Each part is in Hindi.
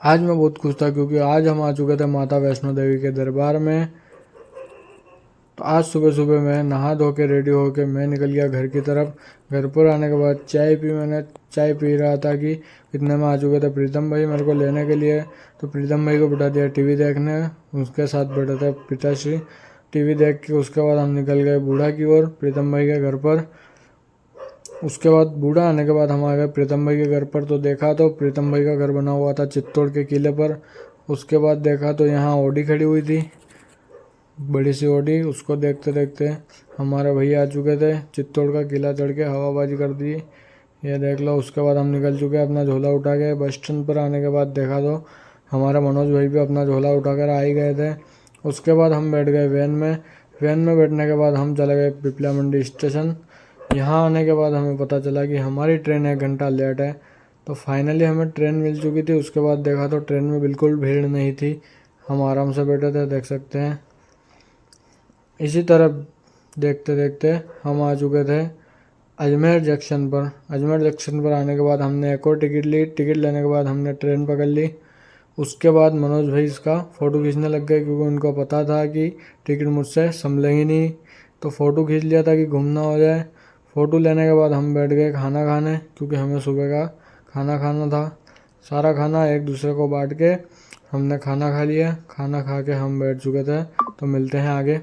आज मैं बहुत खुश था क्योंकि आज हम आ चुके थे माता वैष्णो देवी के दरबार में। तो आज सुबह सुबह मैं नहा धो के रेडी होके मैं निकल गया घर की तरफ। घर पर आने के बाद मैंने चाय पी रहा था कि इतने में आ चुके थे प्रीतम भाई मेरे को लेने के लिए। तो प्रीतम भाई को बिठा दिया टीवी देखने, उसके साथ बैठे थे पिताश्री। टीवी देख के उसके बाद हम निकल गए बूढ़ा की ओर, प्रीतम भाई के घर पर। उसके बाद बूढ़ा आने के बाद हम आ गए प्रीतम भाई के घर पर। तो देखा तो प्रीतम भाई का घर बना हुआ था चित्तौड़ के किले पर। उसके बाद देखा तो यहाँ ऑडी खड़ी हुई थी, बड़ी सी ऑडी। उसको देखते देखते हमारे भैया आ चुके थे, चित्तौड़ का किला चढ़ के हवाबाजी कर दी, ये देख लो। उसके बाद हम निकल चुके अपना झोला उठा के। बस स्टैंड पर आने के बाद देखा तो हमारा मनोज भाई भी अपना झोला उठाकर आ ही गए थे। उसके बाद हम बैठ गए वैन में। वैन में बैठने के बाद हम चले गए पिपला मंडी स्टेशन। यहाँ आने के बाद हमें पता चला कि हमारी ट्रेन 1 घंटा लेट है। तो फाइनली हमें ट्रेन मिल चुकी थी। उसके बाद देखा तो ट्रेन में बिल्कुल भीड़ नहीं थी, हम आराम से बैठे थे, देख सकते हैं। इसी तरह देखते देखते हम आ चुके थे अजमेर जंक्शन पर। अजमेर जंक्शन पर आने के बाद हमने एक और टिकट ली। टिकट लेने के बाद हमने ट्रेन पकड़ ली। उसके बाद मनोज भाई इसका फ़ोटो खींचने लग गए क्योंकि उनको पता था कि टिकट मुझसे संभलेगी नहीं। तो फ़ोटो खींच लिया था कि घूमना हो जाए। फ़ोटो लेने के बाद हम बैठ गए खाना खाने क्योंकि हमें सुबह का खाना खाना था। सारा खाना एक दूसरे को बांट के हमने खाना खा लिया। खाना खा के हम बैठ चुके थे। तो मिलते हैं आगे।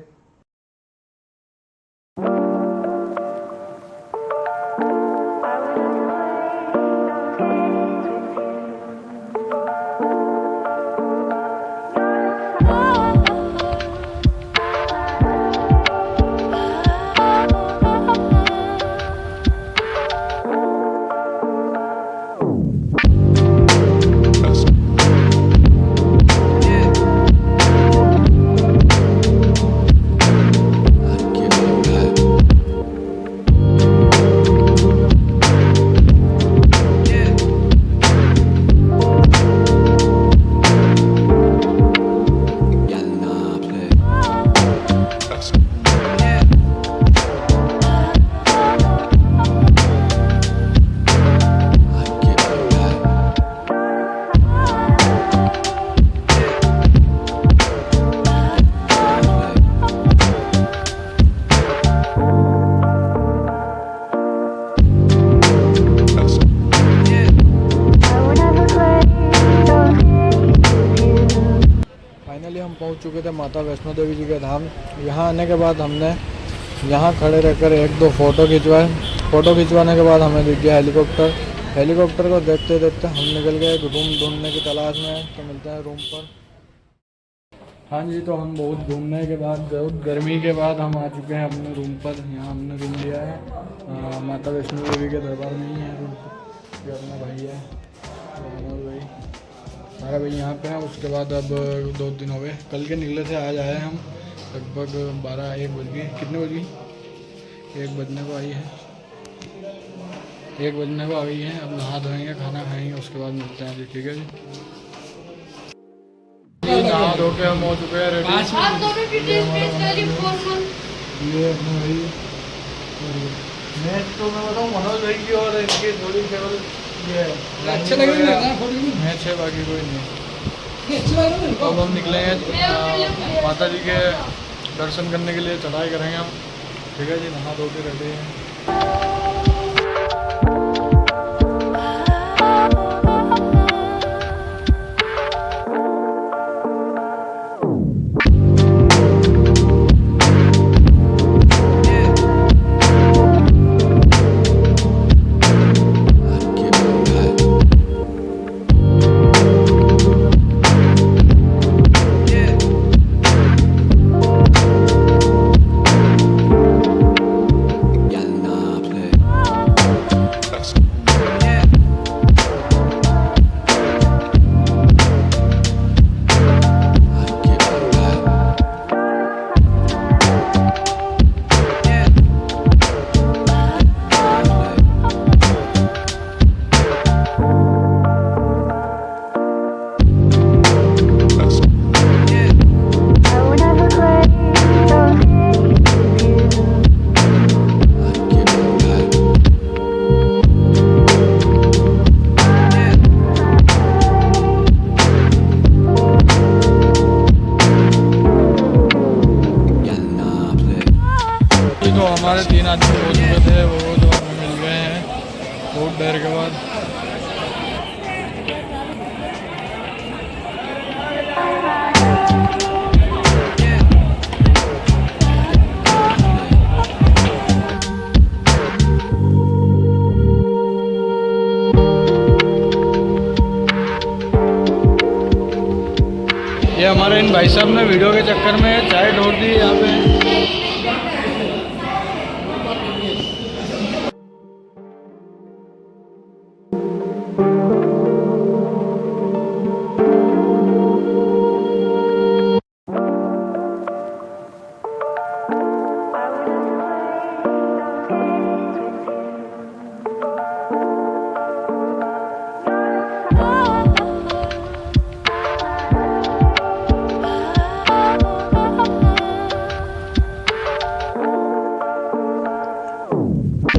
फाइनली हम पहुंच चुके थे माता वैष्णो देवी जी के धाम। यहाँ आने के बाद हमने यहाँ खड़े रहकर 1-2 फ़ोटो खिंचवाए। फ़ोटो खिंचवाने के बाद हमें दिख गया हेलीकॉप्टर। हेलीकॉप्टर को देखते देखते हम निकल गए रूम ढूंढने की तलाश में। तो मिलते हैं रूम पर। हाँ जी, तो हम बहुत घूमने के बाद, बहुत गर्मी के बाद हम आ चुके हैं अपने रूम पर। यहाँ हमने रूम लिया है माता वैष्णो देवी के दरबार में ही है रूम। ये अपना भाई है मनोज भाई, हमारा भाई यहाँ पे है। उसके बाद अब 2 दिन हो गए, कल के निकले थे, आज आए हम लगभग 12-1 बज गए। कितने बज गई? 1 बजने को आई है, 1 बजने को आ गई है। अब नहा धोएंगे, खाना खाएंगे, उसके बाद मिलते हैं जी। ठीक है जी। नहा धो के हम हो चुके हैं रेडी। ये अपना भाई मैच तो मैं बताऊँ मनोज भाई की और इनकी थोड़ी केवल ये अच्छा लगेगा मैच है, बाकी कोई नहीं। अब हम निकलेंगे माता जी के दर्शन करने के लिए, चढ़ाई करेंगे हम। ठीक है जी, नहा धो के रेडी हैं। आदमी हो चुके थे, वो जो हमें मिल गए हैं बहुत देर के बाद। ये हमारे इन भाई साहब ने वीडियो के चक्कर में चाय ढोल दी यहाँ पे।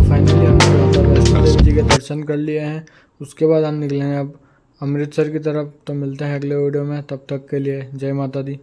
फाइनली हमने माता वैष्णो देवी जी के दर्शन कर लिए हैं। उसके बाद हम निकलेंगे अब अमृतसर की तरफ। तो मिलते हैं अगले वीडियो में, तब तक के लिए जय माता दी।